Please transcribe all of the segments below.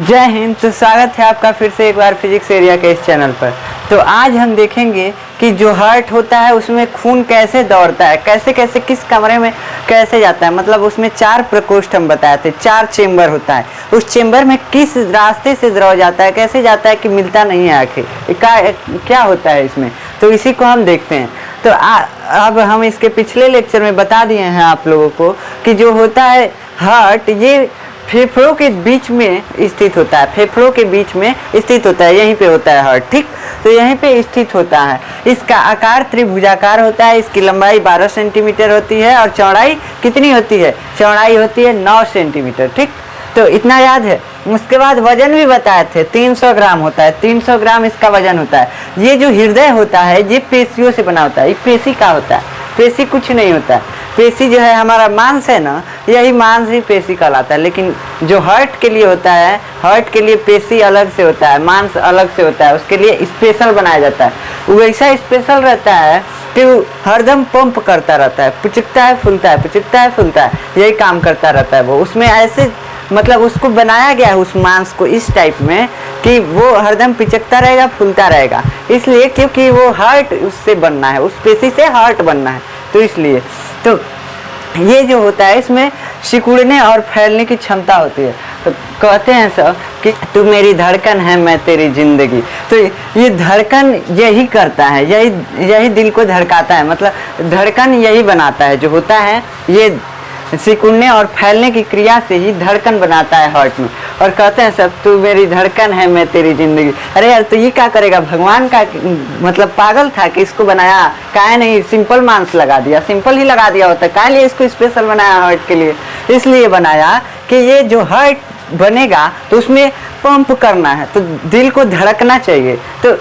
जय हिंद। तो स्वागत है आपका फिर से एक बार फिजिक्स एरिया के इस चैनल पर। तो आज हम देखेंगे कि जो हार्ट होता है उसमें खून कैसे दौड़ता है, कैसे कैसे किस कमरे में कैसे जाता है। मतलब उसमें 4 प्रकोष्ठ हम बताए थे, 4 चेम्बर होता है। उस चेम्बर में किस रास्ते से द्रव जाता है, कैसे जाता है कि मिलता नहीं है आखिर, क्या होता है इसमें, तो इसी को हम देखते हैं। तो अब हम इसके पिछले लेक्चर में बता दिए हैं आप लोगों को कि जो होता है हार्ट, ये फेफड़ों के बीच में स्थित होता है, फेफड़ों के बीच में स्थित होता है, यहीं पे होता है हार्ट, ठीक। तो यहीं पे स्थित होता है। इसका आकार त्रिभुजाकार होता है, इसकी लंबाई 12 सेंटीमीटर होती है और चौड़ाई कितनी होती है, चौड़ाई होती है 9 सेंटीमीटर, ठीक। तो इतना याद है। उसके बाद वजन भी बताए थे, 300 ग्राम होता है, 300 ग्राम इसका वजन होता है। ये जो हृदय होता है ये पेशियों से बना होता है। ये पेशी का होता है, पेशी कुछ नहीं होता है। पेशी जो है हमारा मांस है ना, यही मांस ही पेशी कहलाता है। लेकिन जो हार्ट के लिए होता है, हार्ट के लिए पेशी अलग से होता है, मांस अलग से होता है, उसके लिए स्पेशल बनाया जाता है। वो ऐसा स्पेशल रहता है कि वो हरदम पंप करता रहता है, पुचकता है फूलता है, पुचकता है फूलता है, यही काम करता रहता है वो। उसमें ऐसे मतलब उसको बनाया गया है उस मांस को इस टाइप में कि वो हरदम पिचकता रहेगा, फूलता रहेगा, इसलिए क्योंकि वो हार्ट उससे बनना है, उस पेशी से हार्ट बनना है, तो इसलिए। तो ये जो होता है इसमें सिकुड़ने और फैलने की क्षमता होती है। तो कहते हैं सब कि तू मेरी धड़कन है मैं तेरी जिंदगी। तो ये धड़कन यही करता है, यही दिल को धड़काता है, मतलब धड़कन यही बनाता है। जो होता है ये सिकुड़ने और फैलने की क्रिया से ही धड़कन बनाता है हार्ट में। और कहते हैं सब तू मेरी धड़कन है मैं तेरी जिंदगी। अरे यार, तो ये क्या करेगा, भगवान का मतलब पागल था कि इसको बनाया, काहे नहीं सिंपल मांस लगा दिया, सिंपल ही लगा दिया होता, काहे लिए इसको स्पेशल बनाया हार्ट के लिए। इसलिए बनाया कि ये जो हार्ट बनेगा तो उसमें पंप करना है, तो दिल को धड़कना चाहिए। तो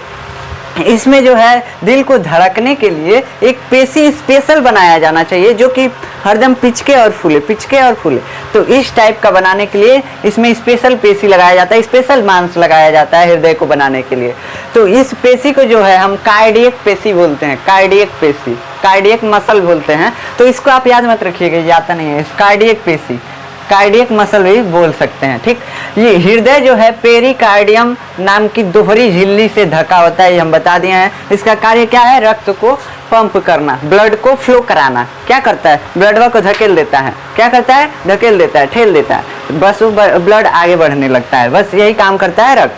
इसमें जो है दिल को धड़कने के लिए एक पेशी स्पेशल बनाया जाना चाहिए जो कि हरदम पिचके और फूले, पिचके और फूले। तो इस टाइप का बनाने के लिए इसमें स्पेशल पेशी लगाया जाता है, स्पेशल मांस लगाया जाता है हृदय को बनाने के लिए। तो इस पेशी को जो है हम कार्डियक पेशी बोलते हैं, कार्डियक पेशी, कार्डियक मसल बोलते हैं। तो इसको आप याद मत रखिएगा, ये आता नहीं है, कार्डियक पेशी, कार्डियक मसल भी बोल सकते हैं, ठीक। ये हृदय जो है पेरिकार्डियम नाम की दोहरी झिल्ली से ढका होता है, ये हम बता दिए हैं। इसका कार्य क्या है, रक्त को पंप करना, ब्लड को फ्लो कराना। क्या करता है, ब्लड को धकेल देता है, क्या करता है, धकेल देता है, ठेल देता है, बस वो ब्लड आगे बढ़ने लगता है, बस यही काम करता है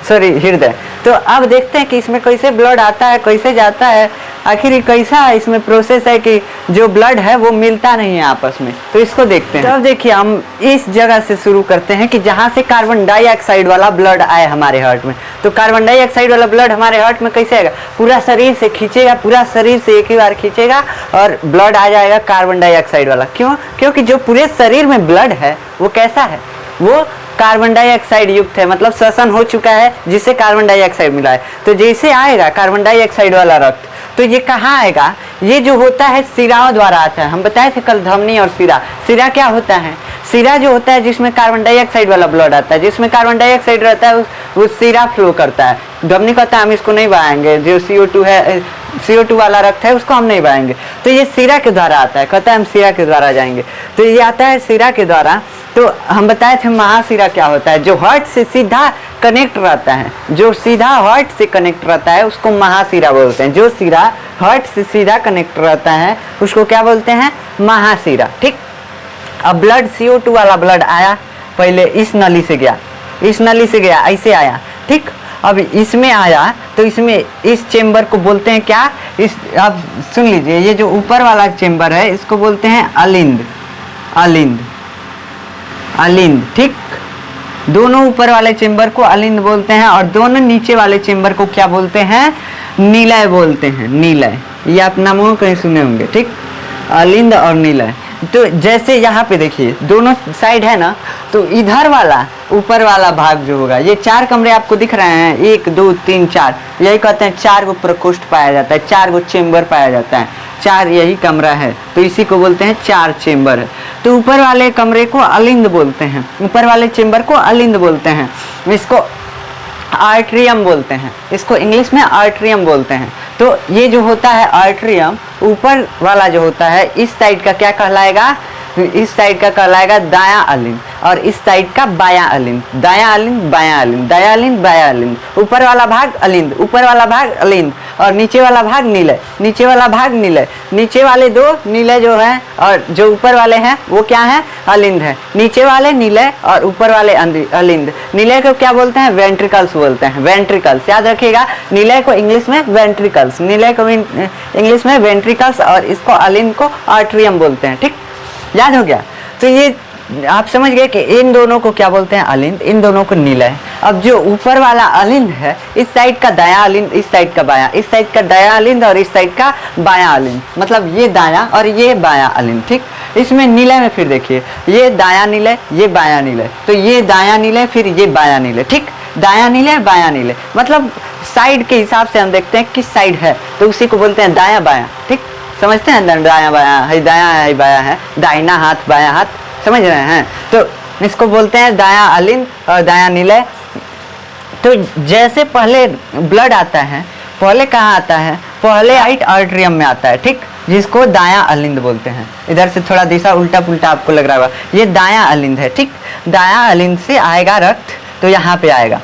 हृदय। तो अब देखते हैं कि इसमें कैसे ब्लड आता है, कैसे जाता है, आखिर ये कैसा इसमें प्रोसेस है कि जो ब्लड है वो मिलता नहीं है आपस में। तो इसको देखते हैं। तो अब देखिए हम इस जगह से शुरू करते हैं कि जहाँ से कार्बन डाइऑक्साइड वाला ब्लड आए हमारे हार्ट में। तो कार्बन डाइऑक्साइड वाला ब्लड हमारे हार्ट में कैसे आएगा, पूरा शरीर से खींचेगा, पूरा शरीर से एक ही बार खींचेगा और ब्लड आ जाएगा कार्बन डाइऑक्साइड वाला। क्यों, क्योंकि जो पूरे शरीर में ब्लड है वो कैसा है, वो कार्बन डाइऑक्साइड युक्त है, मतलब श्वसन हो चुका है जिससे कार्बन डाइऑक्साइड मिला है। तो जैसे आएगा कार्बन डाइऑक्साइड वाला रक्त, तो ये कहाँ आएगा, ये जो होता है सिराओं द्वारा आता है। हम बताए थे कल धमनी और सिरा। सिरा क्या होता है, सिरा जो होता है जिसमें कार्बन डाइऑक्साइड वाला ब्लड आता है, जिसमें कार्बन डाइऑक्साइड रहता है वो सिरा फ्लो करता है। धमनी कहता है हम इसको नहीं बहाएंगे, जो CO2 है, CO2 वाला रक्त है उसको हम नहीं बहाएंगे। तो ये सिरा के द्वारा आता है, कहता है हम सिरा के द्वारा जाएंगे। तो ये आता है सिरा के द्वारा। तो हम बताए थे महासिरा क्या होता है, जो हार्ट से सीधा कनेक्ट रहता है, जो सीधा हार्ट से कनेक्ट रहता है उसको महासिरा बोलते हैं। जो सिरा हार्ट से सीधा कनेक्ट रहता है उसको क्या बोलते हैं, महासिरा, ठीक। अब ब्लड CO2 वाला ब्लड आया, पहले इस नली से गया, इस नली से गया, ऐसे आया, ठीक। अब इसमें आया तो इसमें इस चेम्बर को बोलते हैं क्या, इस अब सुन लीजिए, ये जो ऊपर वाला चेम्बर है इसको बोलते हैं अलिंद, अलिंद, अलिंद, ठीक। दोनों ऊपर वाले चेम्बर को अलिंद बोलते हैं और दोनों नीचे वाले चेम्बर को क्या बोलते हैं, नीलय बोलते हैं, नीलय। ये आप नामों कहीं सुने होंगे, ठीक, अलिंद और नीलय। तो जैसे यहाँ पे देखिए दोनों साइड है ना, तो इधर वाला ऊपर वाला भाग जो होगा, ये 4 कमरे आपको दिख रहे हैं, 1 2 3 4, यही कहते हैं 4 गो प्रकोष्ठ पाया जाता है, 4 गो चेम्बर पाया जाता है, 4 यही कमरा है, तो इसी को बोलते हैं 4 चेम्बर है। तो ऊपर वाले कमरे को अलिंद बोलते हैं, ऊपर वाले चेम्बर को अलिंद बोलते हैं, इसको आर्ट्रियम बोलते हैं, इसको इंग्लिश में आर्ट्रियम बोलते हैं। तो ये जो होता है आर्ट्रियम, ऊपर वाला जो होता है इस साइड का क्या कहलाएगा, तो इस साइड का कहलाएगा दायां अलिंद और इस साइड का बायां अलिंद। दायां अलिंद बायां अलिंद, दायां अलिंद बायां अलिंद। ऊपर वाला भाग अलिंद, ऊपर वाला भाग अलिंद और नीचे वाला भाग नीलय, नीचे वाला भाग नीलय। नीचे वाले दो नीलय जो है और जो ऊपर वाले हैं वो क्या है, अलिंद है। नीचे वाले नीलय और ऊपर वाले अलिंद। नीलय को क्या बोलते हैं, वेंट्रिकल्स बोलते हैं, वेंट्रिकल्स। याद रखिएगा, नीलय को इंग्लिश में वेंट्रिकल्स, नीलय को इंग्लिश में वेंट्रिकल्स और इसको अलिंद को आर्ट्रियम बोलते हैं। ठीक, याद हो गया। तो ये आप समझ गए कि इन दोनों को क्या बोलते हैं, अलिंद, इन दोनों को नीलय। अब जो ऊपर वाला अलिंद है, इस साइड का दायां अलिंद, इस साइड का बायां, इस साइड का दायां अलिंद और इस साइड का बायां अलिंद, मतलब ये दायां और ये बायां अलिंद। ठीक, इसमें नीलय में फिर देखिए, ये दायां नीलय, ये बायां नीलय, तो ये दायां नीलय फिर ये बायां नीलय। ठीक, दायां नीलय बायां नीलय, मतलब साइड के हिसाब से हम देखते हैं किस साइड है, तो उसी को बोलते हैं दायां बायां। ठीक, समझते हैं, दायां बायां है, दायां है बायां है, दाहिना हाथ बायां हाथ, समझ रहे हैं। तो इसको बोलते हैं दायां अलिंद और दायां नीलय। तो जैसे पहले ब्लड आता है, पहले कहाँ आता है, पहले राइट आर्टरियम में आता है। ठीक, जिसको दायां अलिंद बोलते हैं। इधर से थोड़ा दिशा उल्टा पुल्टा आपको लग रहा होगा, ये दायां अलिंद है। ठीक, दायां अलिंद से आएगा रक्त, तो यहाँ पे आएगा,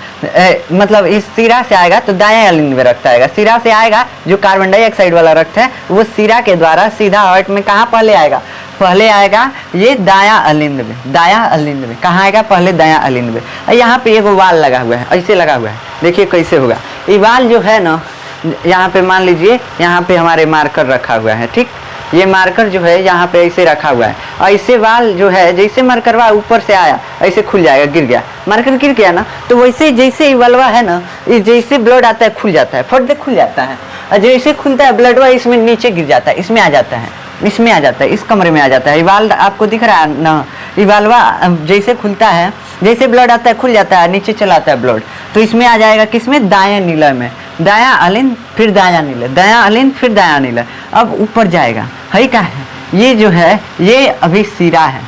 मतलब इस सिरा से आएगा तो दायां अलिंद में रक्त आएगा। सिरा से आएगा जो कार्बन डाइऑक्साइड वाला रक्त है, वो सिरा के द्वारा सीधा हार्ट में कहाँ पहले आएगा, पहले आएगा ये दायां अलिंद में। दायां अलिंद में कहाँ आएगा, पहले दायां अलिंद में। यहाँ पे एक वाल लगा हुआ है, ऐसे लगा हुआ है, देखिए कैसे होगा। ये वाल जो है ना, यहाँ पे मान लीजिए यहाँ पे हमारे मार्कर रखा हुआ है। ठीक, ये मार्कर जो है यहाँ पे ऐसे रखा हुआ है और ऐसे वाल जो है, जैसे मार्करवा ऊपर से आया ऐसे खुल जाएगा, गिर गया, मार्कर गिर गया ना, तो वैसे जैसे वालवा है ना, ये जैसे ब्लड आता है खुल जाता है, फट से खुल जाता है, और जैसे खुलता है ब्लडवा इसमें नीचे गिर जाता है, इसमें आ जाता है, इसमें आ जाता है, इस कमरे में आ जाता है। ये वाल आपको दिख रहा है ना, ये वालवा जैसे खुलता है, जैसे ब्लड आता है खुल जाता है, नीचे चला आता है ब्लड, तो इसमें आ जाएगा किसमें, दायां नीलय में। दायां अलिंद फिर दायां नीलय, दायां अलिंद फिर दायां नीलय। अब ऊपर जाएगा, है क्या है, ये जो है ये अभी सिरा है,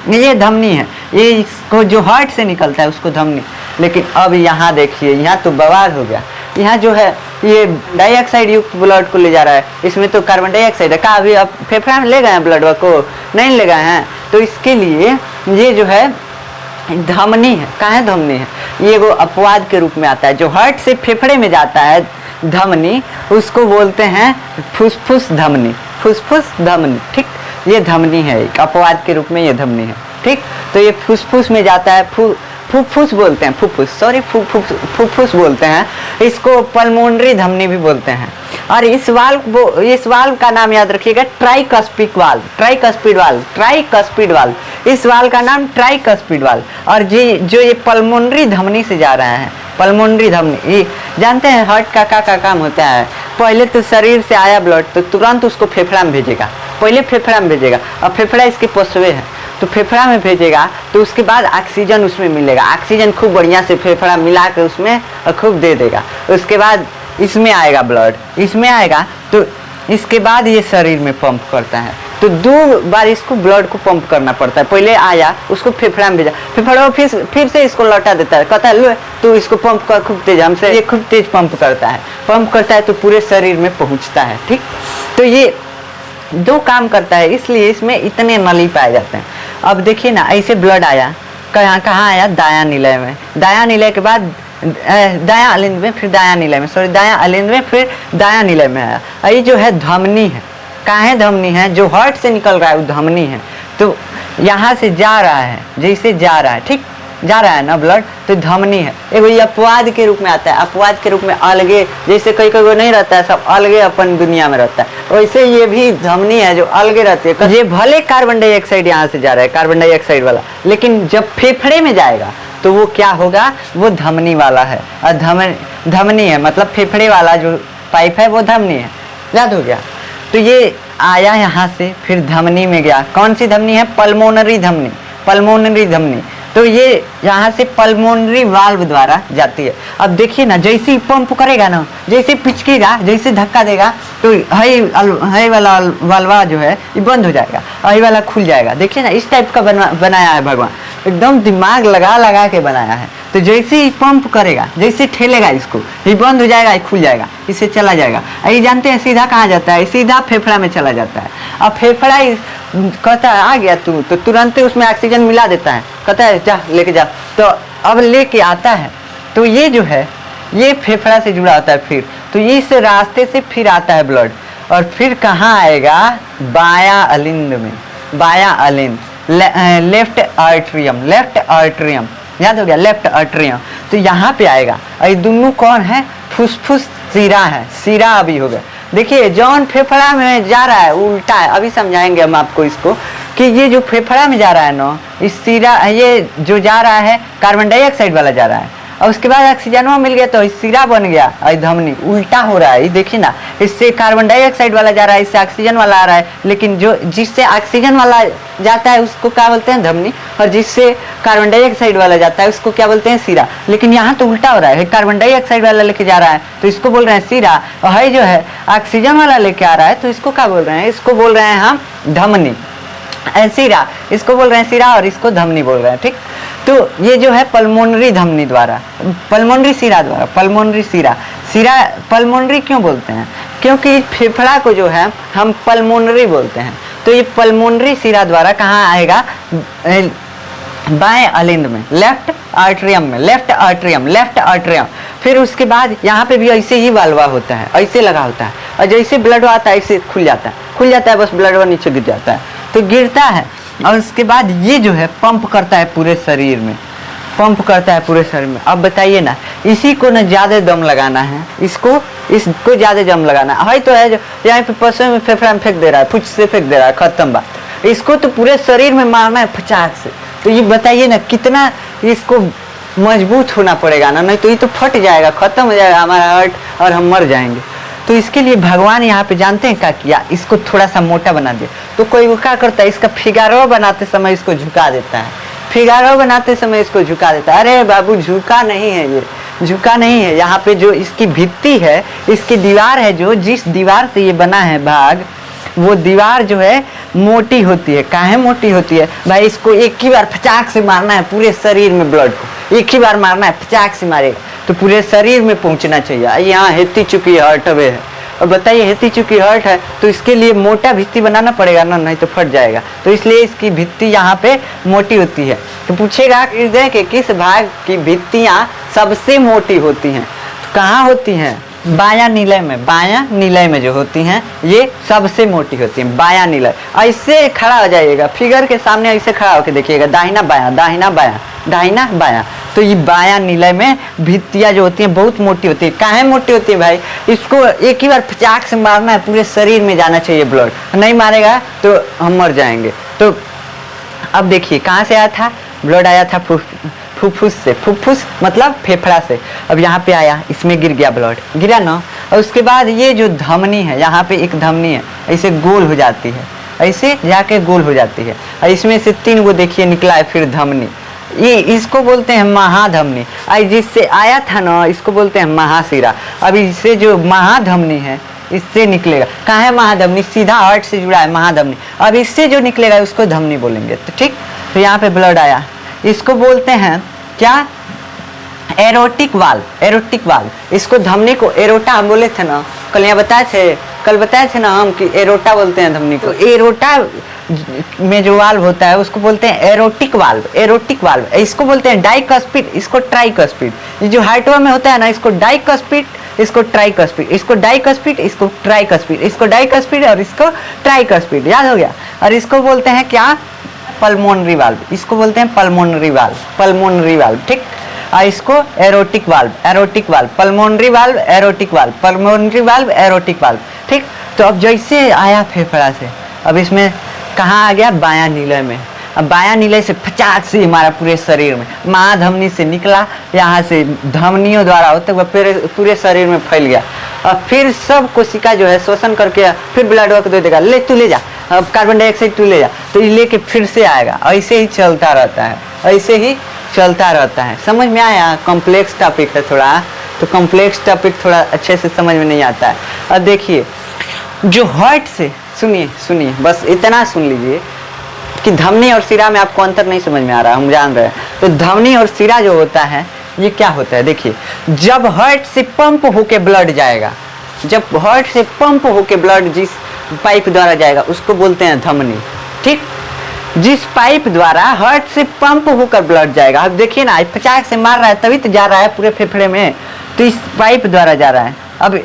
ये धमनी है, ये इसको जो हार्ट से निकलता है उसको धमनी। लेकिन अब यहाँ देखिए, यहाँ तो बवाल हो गया। यहाँ जो है ये डाइऑक्साइड युक्त ब्लड को ले जा रहा है, इसमें तो कार्बन डाइऑक्साइड है। कहा अभी अब फेफड़ा में ले गए हैं ब्लड को, नहीं ले गए हैं, तो इसके लिए ये जो है धमनी है। कहाँ है धमनी है, ये वो अपवाद के रूप में आता है, जो हार्ट से फेफड़े में जाता है धमनी, उसको बोलते हैं फुसफुस धमनी, फुसफुस धमनी। ठीक, ये धमनी है, एक अपवाद के रूप में ये धमनी है। ठीक, तो ये फुसफुस में जाता है, फुफ्फुस बोलते हैं, फुफ्फुस, सॉरी फुफ्फुस बोलते हैं, इसको पल्मोनरी धमनी भी बोलते हैं। और इस वाल्व का नाम याद रखिएगा, tricuspid valve, tricuspid valve, tricuspid valve, इस वाल्व का नाम ट्राइकस्पिड वाल्व। और जो ये पल्मोनरी धमनी से जा रहा है, पल्मोनरी धमनी, ये जानते हैं हार्ट का काम होता है, पहले तो शरीर से आया ब्लड तो तुरंत उसको फेफड़ा में भेजेगा, पहले फेफड़ा में भेजेगा, और फेफड़ा इसके पोसवे है, तो फेफड़ा में भेजेगा, तो उसके बाद ऑक्सीजन उसमें मिलेगा, ऑक्सीजन खूब बढ़िया से फेफड़ा मिला के उसमें खूब दे देगा। उसके बाद इसमें आएगा ब्लड, इसमें आएगा, तो इसके बाद ये शरीर में पंप करता है। तो 2 बार इसको ब्लड को पंप करना पड़ता है, पहले आया उसको फेफड़ा में भेजा, फेफड़ा फिर से इसको लौटा देता है, कहता है लो तो इसको पंप कर खूब तेज, हमसे ये खूब तेज पंप करता है, तो पूरे शरीर में पहुँचता है। ठीक, तो ये 2 काम करता है, इसलिए इसमें इतने नली पाए जाते हैं। अब देखिए ना, ऐसे ब्लड आया, कहाँ आया, दायां नीलय में, दायां नीलय के बाद दायां अलिंद में, फिर दायां नीलय में, सॉरी दायां अलिंद में, फिर दायां नीलय में आया। ये जो है धमनी है, कहाँ है धमनी है, जो हार्ट से निकल रहा है वो धमनी है। तो यहाँ से जा रहा है, जैसे जा रहा है, ठीक, जा रहा है ना ब्लड, तो धमनी है। एक अपवाद के रूप में आता है, अपवाद के रूप में अलगे, जैसे कई को नहीं रहता है, सब अलगे अपन दुनिया में रहता है, वैसे ये भी धमनी है जो अलगे रहती है। ये भले कार्बन डाइऑक्साइड यहाँ से जा रहा है, कार्बन डाइऑक्साइड वाला, लेकिन जब फेफड़े में जाएगा तो वो क्या होगा, वो धमनी वाला है। और धमनी है मतलब फेफड़े वाला जो पाइप है वो धमनी है, याद हो गया। तो ये आया यहाँ से, फिर धमनी में गया, कौन सी धमनी है, पल्मोनरी धमनी, पल्मोनरी धमनी। तो ये यहाँ से पल्मोनरी वाल्व द्वारा जाती है। अब देखिए ना, जैसे ही पंप करेगा ना, जैसे पिचकेगा, जैसे धक्का देगा, तो हाई वाला वाल्वा जो है ये बंद हो जाएगा, हाई वाला खुल जाएगा। देखिए ना, इस टाइप का बनाया है भगवान, एकदम दिमाग लगा के बनाया है। तो जैसे ही पंप करेगा, जैसे ठेलेगा इसको, ये बंद हो जाएगा, ये खुल जाएगा, इससे चला जाएगा। ये जानते हैं सीधा कहाँ जाता है, सीधा फेफड़ा में चला जाता है। अब फेफड़ा कहता है आ गया तू, तो तुरंत ही उसमें ऑक्सीजन मिला देता है, कहता है जा लेके जा, तो अब लेके आता है। तो ये जो है ये फेफड़ा से जुड़ा होता है। फिर तो इस रास्ते से फिर आता है ब्लड, और फिर कहाँ आएगा, बायां अलिंद में, बायां अलिंद, लेफ्ट आर्टरियम, लेफ्ट आर्टरियम, याद हो गया, लेफ्ट आर्टरियम। तो यहाँ पे आएगा। और ये दोनों कौन है, फुसफुस सिरा है, सिरा अभी हो गया। देखिए जौन फेफड़ा में जा रहा है उल्टा है, अभी समझाएंगे हम आपको इसको कि ये जो फेफड़ा में जा रहा है ना, इस सिरा, ये जो जा रहा है कार्बन डाइऑक्साइड वाला जा रहा है, और उसके बाद ऑक्सीजन मिल गया तो सिरा बन गया, और धमनी उल्टा हो रहा है। ये देखिए ना, इससे कार्बन डाइऑक्साइड वाला जा रहा है, इससे ऑक्सीजन वाला आ रहा है, लेकिन जो जिससे ऑक्सीजन वाला जाता है उसको क्या बोलते हैं, धमनी, और जिससे कार्बन डाइऑक्साइड वाला जाता है उसको क्या बोलते हैं, सिरा। लेकिन यहाँ तो उल्टा हो रहा है, कार्बन डाइऑक्साइड वाला लेके जा रहा है तो इसको बोल रहे हैं सिरा, और है जो है ऑक्सीजन वाला लेके आ रहा है तो इसको क्या बोल रहे हैं, इसको बोल रहे हैं हम धमनी, सिरा, इसको बोल रहे हैं सिरा, और इसको धमनी बोल रहे हैं। ठीक, तो ये जो है पल्मोनरी धमनी द्वारा, पल्मोनरी सिरा द्वारा, पल्मोनरी सिरा, सिरा पल्मोनरी क्यों बोलते हैं, क्योंकि फेफड़ा को जो है हम पल्मोनरी बोलते हैं। तो ये पल्मोनरी सिरा द्वारा कहाँ आएगा, बाएं अलिंद में, लेफ्ट आर्टरियम में, लेफ्ट आर्टरियम, लेफ्ट आर्टरियम। फिर उसके बाद यहाँ पे भी ऐसे ही वाल्वा होता है, ऐसे लगा होता है, और जैसे ब्लड आता है ऐसे खुल जाता है, खुल जाता है, बस ब्लड नीचे गिर जाता है, तो गिरता है। और उसके बाद ये जो है पंप करता है पूरे शरीर में, पंप करता है पूरे शरीर में। अब बताइए ना, इसी को ना ज़्यादा दम लगाना है, इसको ज़्यादा दम लगाना है तो है जो यहाँ पे पसों में फेफड़ा में फेंक दे रहा है, फुच से फेंक दे रहा है, खत्म बात। इसको तो पूरे शरीर में मारना है फचाक से। तो ये बताइए ना कितना इसको मजबूत होना पड़ेगा ना, नहीं तो ये तो फट जाएगा, खत्म हो जाएगा हमारा हार्ट और हम मर जाएंगे। तो इसके लिए भगवान यहाँ पे जानते हैं क्या किया, इसको थोड़ा सा मोटा बना दिया। तो कोई क्या करता है, इसका फिगारो बनाते समय इसको झुका देता है, फिगारो बनाते समय इसको झुका देता है। अरे बाबू झुका नहीं है, ये झुका नहीं है। यहाँ पे जो इसकी भित्ति है, इसकी दीवार है, जो जिस दीवार से ये बना है भाग, वो दीवार जो है मोटी होती है। काहे मोटी होती है भाई, इसको एक ही बार फचाक से मारना है पूरे शरीर में, ब्लड को एक ही बार मारना है, फचाक से मारेगा तो पूरे शरीर में पहुंचना चाहिए। यहाँ हेती चुकी हार्ट है, और बताइए हेती चुकी हार्ट है तो इसके लिए मोटा भित्ति बनाना पड़ेगा ना, नहीं तो फट जाएगा। तो इसलिए इसकी भित्ति यहाँ पे मोटी होती है। तो पूछेगा हृदय के किस भाग की भित्तियाँ सबसे मोटी होती हैं, तो कहाँ होती हैं, बायां नीलय में, बायां नीलय में जो होती हैं ये सबसे मोटी होती हैं, बायां नीलय। ऐसे खड़ा हो जाइएगा फिगर के सामने, ऐसे खड़ा होकर देखिएगा, दाहिना बायां, दाहिना बायां, दाहिना बायां। तो ये बायां नीलय में भित्तियाँ जो होती हैं बहुत मोटी होती है। काहे मोटी होती है भाई, इसको एक ही बार फचाक से मारना है, पूरे शरीर में जाना चाहिए ब्लड, नहीं मारेगा तो हम मर जाएंगे। तो अब देखिए कहाँ से आया था, ब्लड आया था फुफ्फुस से, फुफ्फुस मतलब फेफड़ा से। अब यहाँ पे आया, इसमें गिर गया ब्लड, गिरा ना, और उसके बाद ये जो धमनी है, यहाँ पे एक धमनी है, ऐसे गोल हो जाती है, ऐसे जाके गोल हो जाती है, और इसमें से 3 गो देखिए निकला है फिर धमनी, ये इसको बोलते हैं महाधमनी। जिससे आया था ना इसको बोलते हैं महाशिरा। अब इससे जो महाधमनी है इससे निकलेगा, कहाँ है महाधमनी, सीधा हार्ट से जुड़ा है महाधमनी। अब इससे जो निकलेगा उसको धमनी बोलेंगे। तो ठीक, तो यहाँ पे ब्लड आया, इसको बोलते हैं क्या, एरोटिक वाल्व, एरोटिक वाल्व। इसको धमनी को एरोटा हम बोले थे ना, कल यहाँ बताए थे, कल बताए थे ना हम कि एरोटा बोलते हैं धमनी को। एरोटा में जो वाल्व होता है उसको बोलते हैं एरोटिक वाल्व, एरोटिक वाल्व। इसको बोलते हैं डाइकस्पिड, इसको ट्राइकस्पिड। ये जो हार्टवा में होता है ना, इसको डाइकस्पिड, इसको ट्राइकस्पिड, इसको डाइकस्पिड, इसको ट्राइकस्पिड, इसको डाइकस्पिड और इसको ट्राइकस्पिड, याद हो गया। और इसको बोलते हैं क्या, पल्मोनरी वाल्व, इसको बोलते हैं पल्मोनरी वाल्व, पल्मोनरी वाल्व। ठीक, और इसको aortic valve, aortic valve, pulmonary valve, aortic valve, pulmonary valve, aortic valve. ठीक, तो अब जैसे आया फेफड़ा से, अब इसमें कहाँ आ गया, बायां नीलय में। अब बायां नीलय से फचाक से हमारा पूरे शरीर में, महाधमनी से निकला, यहाँ से धमनियों द्वारा होते हुए पूरे शरीर में फैल गया। और फिर सब कोशिका जो है शोषण करके फिर ब्लड वर्क दे देगा, ले तू ले जा, अब कार्बन डाइऑक्साइड तू ले जा, तो ये लेके फिर से आएगा। ऐसे ही चलता रहता है, ऐसे ही चलता रहता है। समझ में आया, कॉम्प्लेक्स टॉपिक है थोड़ा, तो कॉम्प्लेक्स टॉपिक थोड़ा अच्छे से समझ में नहीं आता है। अब देखिए जो हार्ट से, सुनिए सुनिए, बस इतना सुन लीजिए कि धमनी और सिरा में आपको अंतर नहीं समझ में आ रहा, हम जान रहे हैं। तो धमनी और सिरा जो होता है ये क्या होता है, देखिए जब हार्ट से पंप होके ब्लड जाएगा, जब हार्ट से पंप होके ब्लड जिस पाइप द्वारा जाएगा उसको बोलते हैं धमनी। ठीक, जिस पाइप द्वारा हार्ट से पंप होकर ब्लड जाएगा। अब देखिए ना, पचाक से मार रहा है तभी तो जा रहा है पूरे फेफड़े में, तो इस पाइप द्वारा जा रहा है। अब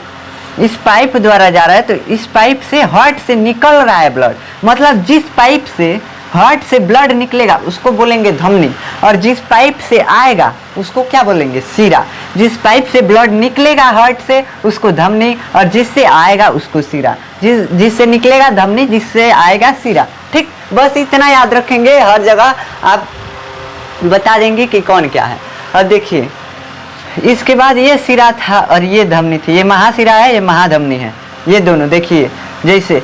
इस पाइप द्वारा जा रहा है तो इस पाइप से हार्ट से निकल रहा है ब्लड, मतलब जिस पाइप से हार्ट से ब्लड निकलेगा उसको बोलेंगे धमनी, और जिस पाइप से आएगा उसको क्या बोलेंगे, सीरा। जिस पाइप से ब्लड निकलेगा हार्ट से उसको धमनी, और जिससे आएगा उसको सीरा। जिससे निकलेगा धमनी, जिससे आएगा सीरा। ठीक, बस इतना याद रखेंगे, हर जगह आप बता देंगे कि कौन क्या है। अब देखिए, इसके बाद ये सिरा था और ये धमनी थी, ये महासिरा है, ये महाधमनी है। ये दोनों देखिए, जैसे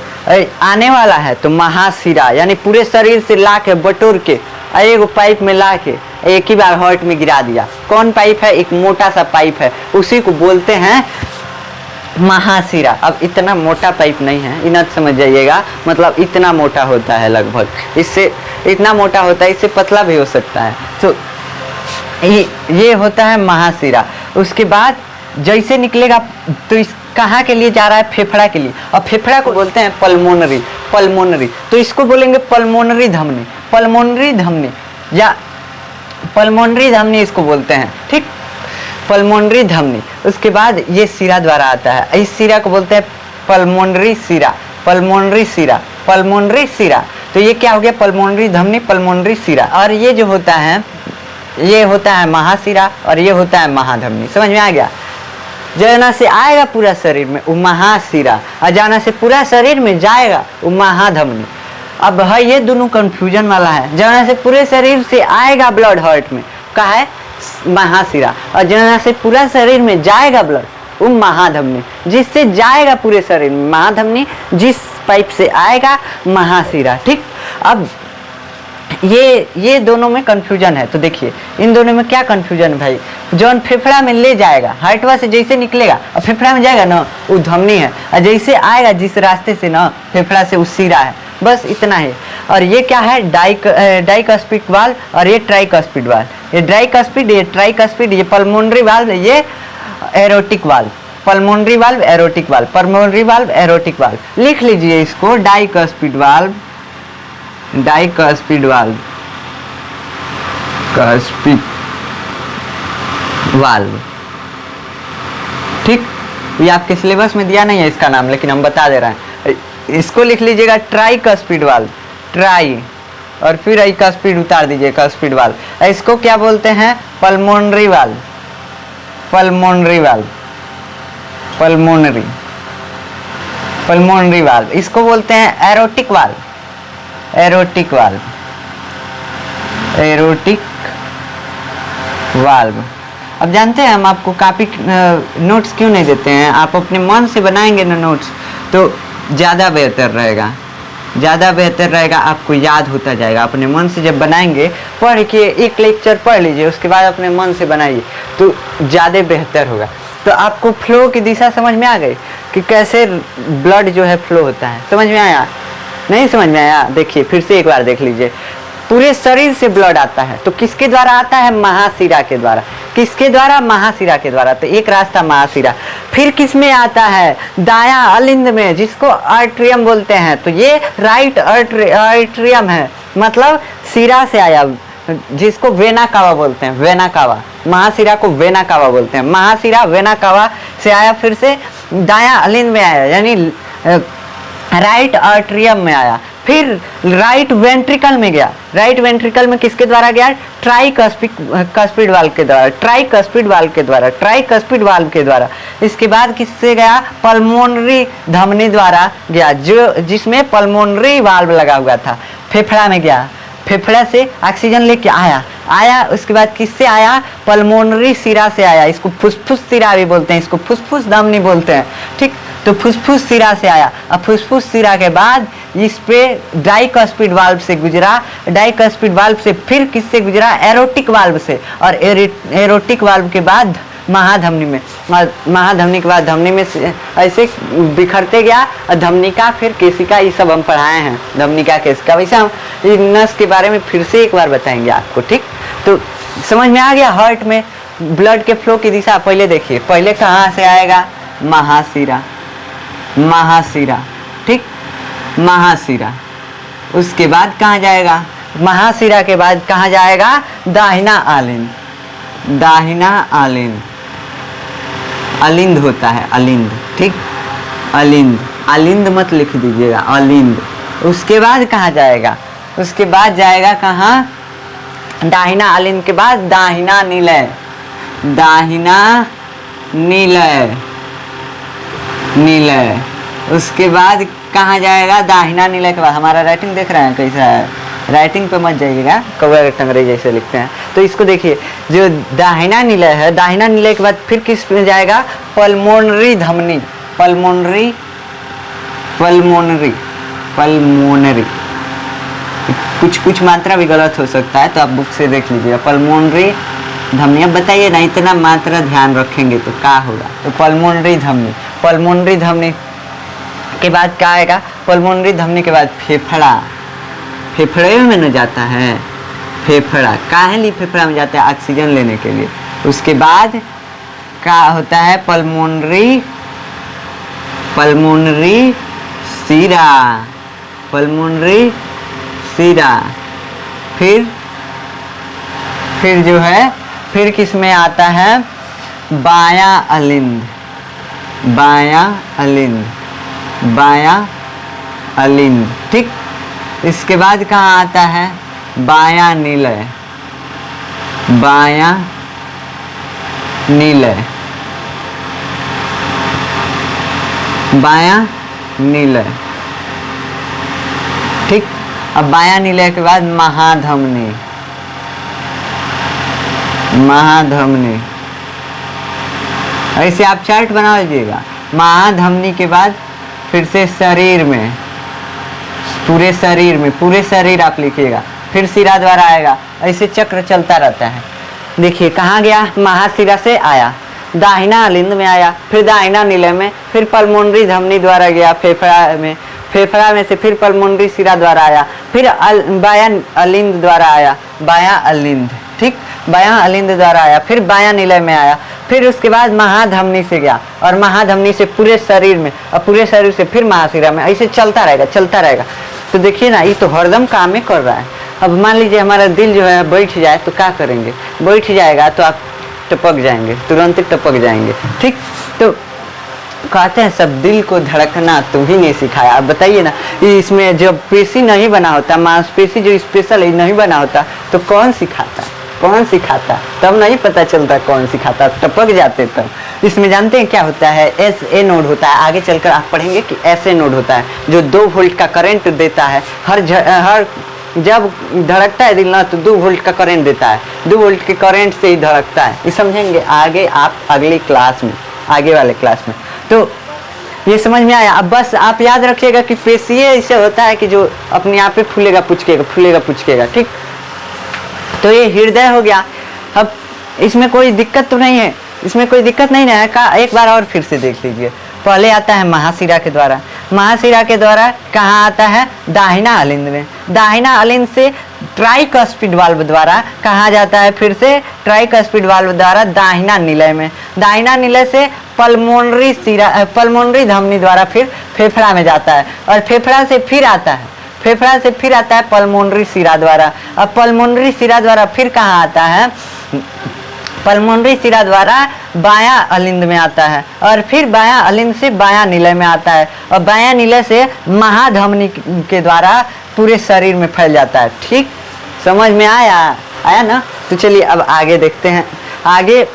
आने वाला है तो महासिरा, यानी पूरे शरीर से ला के बटोर के एक पाइप में ला के एक ही बार हार्ट में गिरा दिया। कौन पाइप है, एक मोटा सा पाइप है, उसी को बोलते हैं महासिरा। अब इतना मोटा पाइप नहीं है, इतना समझ जाइएगा, मतलब इतना मोटा होता है लगभग, इससे इतना मोटा होता है, इससे पतला भी हो सकता है। तो ये होता है महासिरा। उसके बाद जैसे निकलेगा तो इस कहाँ के लिए जा रहा है, फेफड़ा के लिए, और फेफड़ा को बोलते हैं पल्मोनरी। पल्मोनरी तो इसको बोलेंगे पल्मोनरी धमनी, पल्मोनरी धमनी या पल्मोनरी धमनी इसको बोलते हैं। ठीक, पल्मोनरी धमनी। उसके बाद ये सिरा द्वारा आता है, इस सिरा को बोलते हैं पल्मोनरी सिरा, पल्मोनरी सिरा, पल्मोनरी सिरा। तो ये क्या हो गया, पल्मोनरी धमनी, पल्मोनरी सिरा। और ये जो होता है, ये होता है महासिरा और ये होता है महाधमनी। समझ में आ गया। जाना से आएगा पूरा शरीर में वो महासिरा, और जाना से पूरा शरीर में जाएगा वो महाधमनी। अब है ये दोनों कंफ्यूजन वाला है। जाना से पूरे शरीर से आएगा ब्लड हार्ट में, कहा है महासिरा, और जाना से पूरा शरीर में जाएगा ब्लड वो महाधमनी। जिससे जाएगा पूरे शरीर में महाधमनी, जिस पाइप से आएगा महासिरा। ठीक, अब ये दोनों में कंफ्यूजन है। तो देखिए, इन दोनों में क्या कंफ्यूजन है भाई, जौन फेफड़ा में ले जाएगा, हार्टवा से जैसे निकलेगा और फेफड़ा में जाएगा ना वो धमनी है, और जैसे आएगा जिस रास्ते से ना फेफड़ा से वो सिरा है। बस इतना है। और ये क्या है, डाइकस्पिड वाल्व और ये ट्राइकस्पिड वाल्व। ये डाइकस्पिड, ये ट्राइकस्पिड, ये पल्मोनरी वाल्व, ये aortic valve. Pulmonary valve, aortic valve, pulmonary valve, aortic valve. लिख लीजिए इसको, dicuspid valve, dicuspid valve, cuspid valve. ठीक, ये आपके सिलेबस में दिया नहीं है इसका नाम, लेकिन हम बता दे रहे हैं। इसको लिख लीजिएगा ट्राइकस्पिड वाल्व, ट्राई, और फिर आई कस्पिड उतार दीजिए, कस्पिड वाल्व। इसको क्या बोलते हैं, pulmonary valve, pulmonary valve, pulmonary, pulmonary valve. इसको बोलते हैं aortic valve, aortic valve, aortic valve. अब जानते हैं हम आपको कॉपी नोट्स क्यों नहीं देते हैं, आप अपने मन से बनाएंगे ना नोट्स तो ज़्यादा बेहतर रहेगा, ज़्यादा बेहतर रहेगा, आपको याद होता जाएगा। अपने मन से जब बनाएंगे, पढ़ के एक लेक्चर पढ़ लीजिए, उसके बाद अपने मन से बनाइए तो ज़्यादा बेहतर होगा। तो आपको फ्लो की दिशा समझ में आ गई कि कैसे ब्लड जो है फ्लो होता है, समझ में आया, नहीं समझ में आया? देखिए फिर से एक बार देख लीजिए। पूरे शरीर से ब्लड आता है तो किसके द्वारा आता है, महासिरा के द्वारा। किसके द्वारा, महासिरा के द्वारा। तो एक रास्ता महासिरा। फिर किस में आता है, दायां अलिंद में, जिसको आर्ट्रियम बोलते हैं। तो ये राइट आर्ट्रियम है, मतलब सिरा से आया, जिसको वेना कावा बोलते हैं, वेना कावा। महासिरा को वेना कावा बोलते हैं। महासिरा वेना कावा से आया, फिर से दायां अलिंद में आया, यानी राइट आर्ट्रियम में आया, फिर राइट वेंट्रिकल में गया। राइट वेंट्रिकल में किसके द्वारा गया, ट्राइकस्पिड वाल्व के द्वारा, ट्राइकस्पिड वाल्व के द्वारा, ट्राइकस्पिड वाल्व के द्वारा। इसके बाद किससे गया, पल्मोनरी धमनी द्वारा गया, जो जिसमें पल्मोनरी वाल्व लगा हुआ था। फेफड़ा में गया, फेफड़ा से ऑक्सीजन लेके आया, उसके बाद किससे आया, पल्मोनरी सिरा से आया। इसको फुसफुस सिरा भी बोलते हैं, इसको फुसफुस धमनी बोलते हैं। ठीक, तो फुसफुस सिरा से आया, अब फुसफुस सिरा के बाद इस पे डाइकस्पिड वाल्व से गुजरा, डाइकस्पिड वाल्व से फिर किससे गुजरा, एरोटिक वाल्व से, और एरोटिक वाल्व के बाद महाधमनी में, महाधमनी के बाद धमनी में ऐसे बिखरते गया, और धमनिका फिर केशिका, ये सब हम पढ़ाए हैं, धमनिका केशिका। वैसे हम नस के बारे में फिर से एक बार बताएंगे आपको। ठीक, तो समझ में आ गया। हार्ट में ब्लड के फ्लो की दिशा पहले देखिए, पहले कहाँ से आएगा, महासिरा, महासिरा। ठीक, महासिरा, उसके बाद कहाँ जाएगा, महाशिरा के बाद कहाँ जाएगा, दाहिना आलिंद, दाहिना आलिंद, अलिंद होता है, अलिंद, ठीक, अलिंद, अलिंद मत लिख दीजिएगा, अलिंद। उसके बाद कहाँ जाएगा, उसके बाद जाएगा कहाँ, दाहिना अलिंद के बाद दाहिना निलय, दाहिना निलय, निलय। उसके बाद कहाँ जाएगा, दाहिना निलय के बाद, हमारा राइटिंग देख रहे हैं कैसा है, राइटिंग पे मत जाइएगा, कौवा टंगरे जैसे लिखते हैं। तो इसको देखिए, जो दाहिना निलय है, दाहिना निलय के बाद फिर किस में जाएगा, पल्मोनरी धमनी, पल्मोनरी, पल्मोनरी, पल्मोनरी, कुछ मात्रा भी गलत हो सकता है तो आप बुक से देख लीजिएगा। पल्मोनरी धमनी, अब बताइए ना, इतना मात्रा ध्यान रखेंगे तो क्या होगा। तो पल्मोनरी धमनी, पल्मोनरी धमनी के बाद क्या आएगा, पल्मोनरी धमनी के बाद फेफड़ा, फेफड़े में न जाता है, फेफड़ा, काहे लिए फेफड़ा में जाता है, ऑक्सीजन लेने के लिए। उसके बाद क्या होता है, पल्मोनरी, पल्मोनरी सीरा, पल्मोनरी सीरा। फिर जो है, फिर किस में आता है, बायां अलिंद, बायां अलिंद, बायां अलिंद, ठीक। इसके बाद कहाँ आता है, बायां निलय, बायां निलय, बायां निलय, ठीक। अब बायां निलय के बाद महाधमनी, महाधमनी, ऐसे आप चार्ट बना लीजिएगा। महाधमनी के बाद फिर से शरीर में, पूरे शरीर में, पूरे शरीर आप लिखिएगा, फिर सिरा द्वारा आएगा, ऐसे चक्र चलता रहता है। देखिए कहाँ गया, महाशिरा से आया, दाहिना अलिंद में आया, फिर दाहिना निलय में, फिर पल्मोनरी धमनी द्वारा गया फेफड़ा में, फेफड़ा में से फिर पल्मोनरी सिरा द्वारा आया, फिर बायां अलिंद द्वारा आया, बायां अलिंद, ठीक, बायां अलिंद द्वारा आया, फिर बायां निलय में आया, फिर उसके बाद महाधमनी से गया और महाधमनी से पूरे शरीर में और पूरे शरीर से फिर महाशिरा में, ऐसे चलता रहेगा, चलता रहेगा। तो देखिए ना, ये तो हरदम काम ही कर रहा है। अब मान लीजिए हमारा दिल जो है बैठ जाए तो क्या करेंगे, बैठ जाएगा तो आप टपक जाएंगे, तुरंत ही टपक जाएंगे, ठीक। तो कहते हैं सब दिल को धड़कना तुम्ही ने सिखाया। अब बताइए ना, इसमें जब पेशी नहीं बना होता, मांसपेशी जो स्पेशल है नहीं बना होता, तो कौन सिखाता, कौन सिखाता, तब नहीं पता चलता कौन सिखाता, टपक जाते तब। इसमें जानते हैं क्या होता है, एस ए नोड होता है, आगे चलकर आप पढ़ेंगे कि एस ए नोड होता है, जो 2 वोल्ट का करंट देता है। हर जब धड़कता है दिल ना, तो 2 वोल्ट का करंट देता है, 2 वोल्ट के करंट से ही धड़कता है। ये समझेंगे आगे आप अगली क्लास में, आगे वाले क्लास में। तो ये समझ में आया। अब बस आप याद रखिएगा कि पेशी ऐसे होता है कि जो अपने आप पे फूलेगा पुचकेगा, फूलेगा पुचकेगा, ठीक। तो ये हृदय हो गया। अब इसमें कोई दिक्कत तो नहीं है, इसमें कोई दिक्कत नहीं है का, एक बार और फिर से देख लीजिए। पहले आता है महाशिरा के द्वारा, महाशिरा के द्वारा कहाँ आता है, दाहिना अलिंद में, दाहिना अलिंद से ट्राइकस्पिड वाल्व द्वारा कहाँ जाता है, फिर से ट्राइकस्पिड वाल्व द्वारा दाहिना निलय में, दाहिना निलय से पल्मोनरी सिरा, पल्मोनरी धमनी द्वारा फिर फेफड़ा में जाता है, और फेफड़ा से फिर आता है, फेफड़ा से फिर आता है पल्मोनरी सिरा द्वारा। अब पल्मोनरी सिरा द्वारा फिर कहाँ आता है, पल्मोनरी सिरा द्वारा बायां अलिंद में आता है, और फिर बायां अलिंद से बायां निलय में आता है, और बायां निलय से महाधमनी के द्वारा पूरे शरीर में फैल जाता है, ठीक। समझ में आया ना। तो चलिए अब आगे देखते हैं। आगे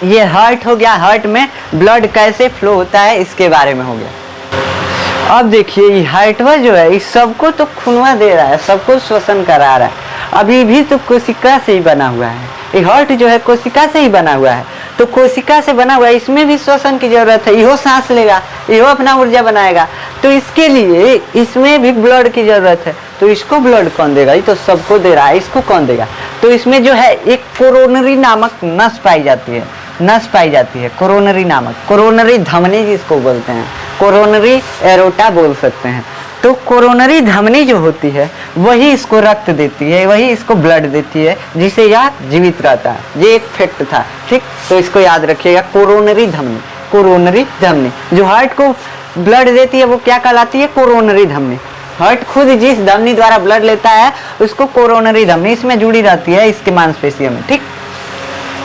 ये हार्ट हो गया, हार्ट में ब्लड कैसे फ्लो होता है इसके बारे में हो गया। अब देखिए ये हार्टवा जो है इस सबको तो खूनवा दे रहा है, सबको श्वसन करा रहा है, अभी भी तो कोशिका से ही बना हुआ है। ये हार्ट जो है कोशिका से ही बना हुआ है, तो कोशिका से बना हुआ है, इसमें भी श्वसन की जरूरत है, इहो सांस लेगा, इहो अपना ऊर्जा बनाएगा, तो इसके लिए इसमें भी ब्लड की जरूरत है। तो इसको ब्लड कौन देगा, ये तो सबको दे रहा है, इसको कौन देगा। तो इसमें जो है एक कोरोनरी नामक नस पाई जाती है, नस पाई जाती है कोरोनरी नामक, कोरोनरी धमनी जिसको बोलते हैं, कोरोनरी एरोटा बोल सकते हैं। तो कोरोनरी धमनी जो होती है वही इसको रक्त देती है, वही इसको ब्लड देती है, जिससे यह जीवित रहता है। ये एक फैक्ट था, ठीक। तो इसको याद रखिएगा, कोरोनरी धमनी, कोरोनरी धमनी जो हार्ट को ब्लड देती है वो क्या कहलाती है, कोरोनरी धमनी। हार्ट खुद जिस धमनी द्वारा ब्लड लेता है उसको कोरोनरी धमनी इसमें जुड़ी रहती है इसके मांसपेशियों में। ठीक,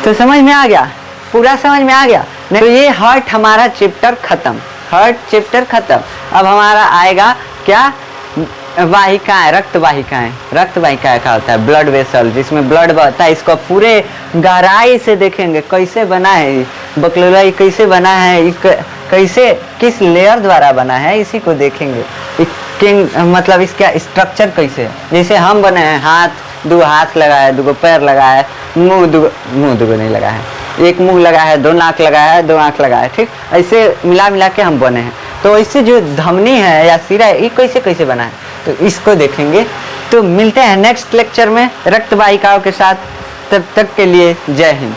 तो समझ में आ गया, पूरा समझ में आ गया। तो ये हार्ट हमारा चैप्टर खत्म, हार्ट चैप्टर खत्म। अब हमारा आएगा क्या, वाहिकाएं, रक्त वाहिकाएं। रक्त वाहिकाएं क्या होता है, ब्लड वेसल, जिसमें ब्लड बहता है। इसको पूरे गहराई से देखेंगे कैसे बना है बकलोलाई, कैसे बना है, कैसे किस लेयर द्वारा बना है, इसी को देखेंगे। मतलब इसका स्ट्रक्चर कैसे है। जैसे हम बने हैं, हाथ, दो हाथ लगा है, दो पैर लगा है, मुंह दो नहीं लगा है, एक मुंह लगा है, दो नाक लगा है, दो आंख लगा है। ठीक, ऐसे मिला के हम बने हैं। तो इससे जो धमनी है या सिरा है, ये कैसे कैसे बना है, तो इसको देखेंगे। तो मिलते हैं नेक्स्ट लेक्चर में रक्त वाहिकाओं के साथ। तब तक के लिए जय हिंद।